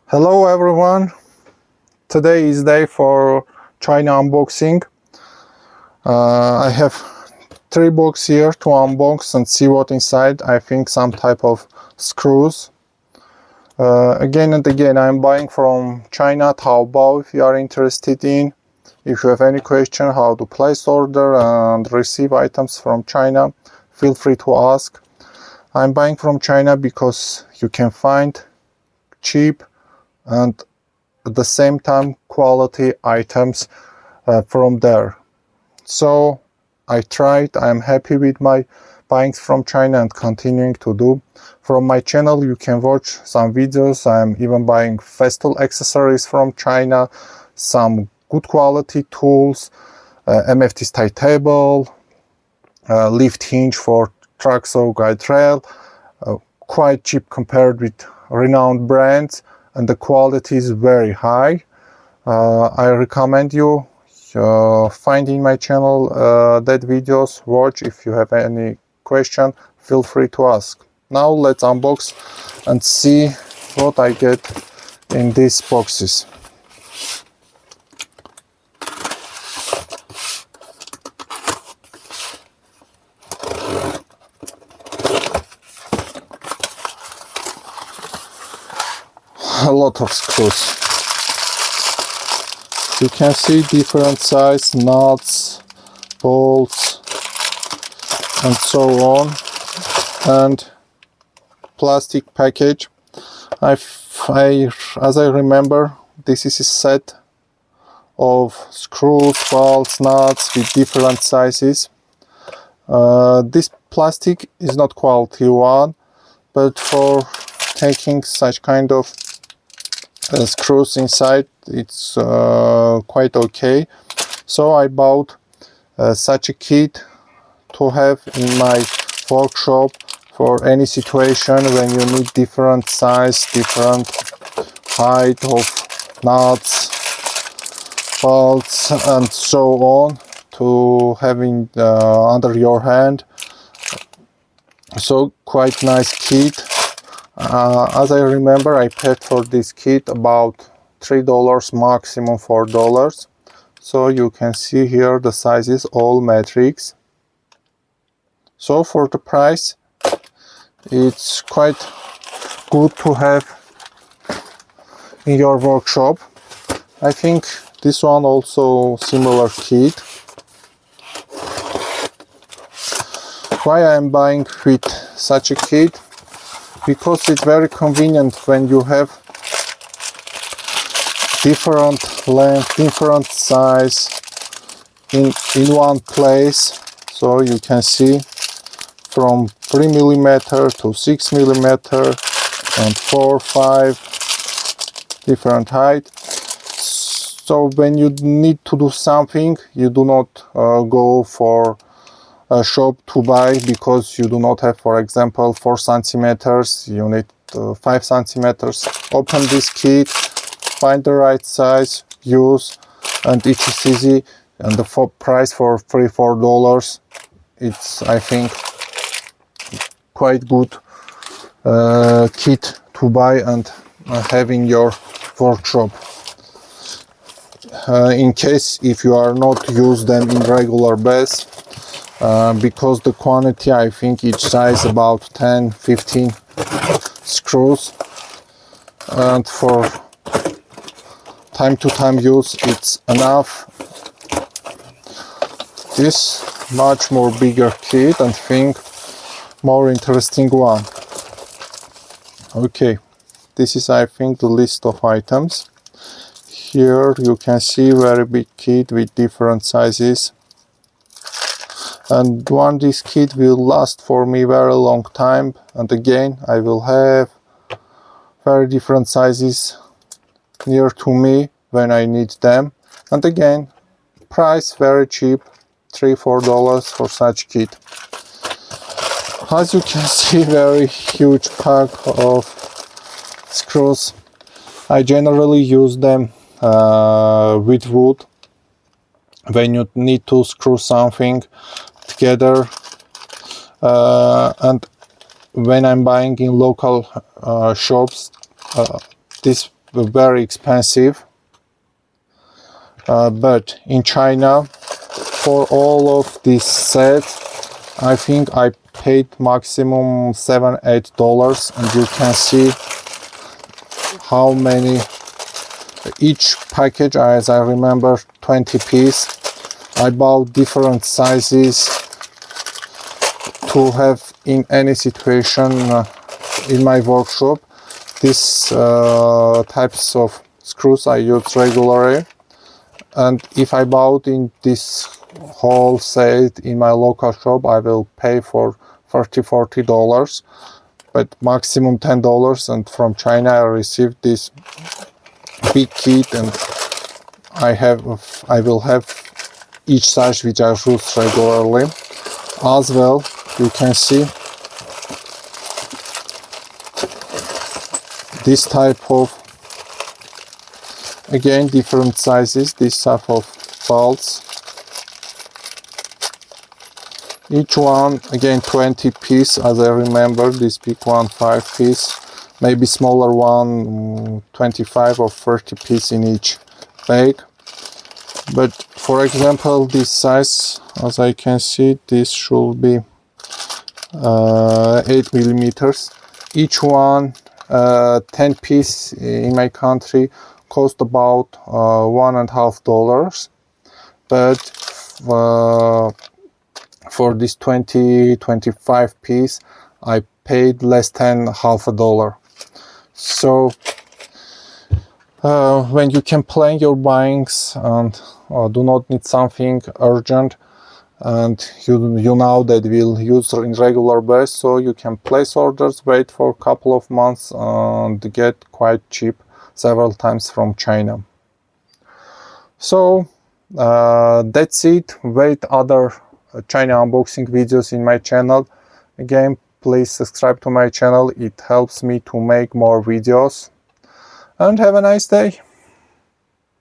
Hello everyone, today is day for China unboxing. I have 3 boxes here to unbox and see what inside. I think some type of screws. Again and again I'm buying from China, Taobao if you are interested in. If you have any question how to place order and receive items from China, feel free to ask. I'm buying from China because you can find cheap and at the same time quality items from there. So I tried, I'm happy with my buying from China and continuing to do. From my channel you can watch some videos. I'm even buying Festool accessories from China, some good quality tools, MFT's tie table, lift hinge for truck saw guide rail, quite cheap compared with renowned brands, and the quality is very high. I recommend you find in my channel that videos, watch. If you have any question, feel free to ask. Now let's unbox and see what I get in these boxes. A lot of screws. You can see different size nuts, bolts, and so on, and plastic package. As I remember, this is a set of screws, bolts, nuts with different sizes. This plastic is not quality one, but for taking such kind of screws inside, it's quite okay. So I bought such a kit to have in my workshop for any situation when you need different size, different height of nuts, bolts, and so on, to having under your hand. So quite nice kit. As I remember, I paid for this kit about $3, maximum $4. So you can see here the sizes, all metrics. So for the price, it's quite good to have in your workshop. I think this one also similar kit. Why I am buying with such a kit? Because it's very convenient when you have different length, different size in one place. So you can see from 3mm to 6mm and 4, 5 different height. So when you need to do something, you do not go for a shop to buy because you do not have, for example, 4 centimeters, you need 5 centimeters. Open this kit, find the right size, use, and it is easy. And the price for $3-4, it's, I think, quite good kit to buy and have in your workshop. In case if you are not use them in regular base, because the quantity, I think each size about 10-15 screws, and for time to time use it's enough. This much more bigger kit and think more interesting one. Okay, this is, I think, the list of items. Here you can see very big kit with different sizes. And this kit will last for me very long time, and again I will have very different sizes near to me when I need them. And again, price very cheap, $3-4 for such kit. As you can see, very huge pack of screws. I generally use them with wood when you need to screw something together, and when I'm buying in local shops, this very expensive, but in China for all of this set I think I paid maximum $7-8, and you can see how many each package, as I remember, 20 piece. I bought different sizes to have in any situation in my workshop. These types of screws I use regularly, and if I bought in this whole set in my local shop, I will pay for $30-40, but maximum $10. And from China I received this big kit, and I will have each size which I use regularly. As well, you can see this type of, again, different sizes, this type of balls. Each one, again, 20 piece, as I remember. This big one 5 piece, maybe smaller one 25 or 30 piece in each bag. But for example, this size, as I can see, this should be 8 millimeters. Each one 10 piece in my country cost about $1.50, but for this 25 piece I paid less than $0.50. So when you can plan your buyings and do not need something urgent, and you know that will use in regular base, so you can place orders, wait for a couple of months, and get quite cheap several times from China. So that's it. Wait other China unboxing videos in my channel. Again, please subscribe to my channel, it helps me to make more videos, and have a nice day.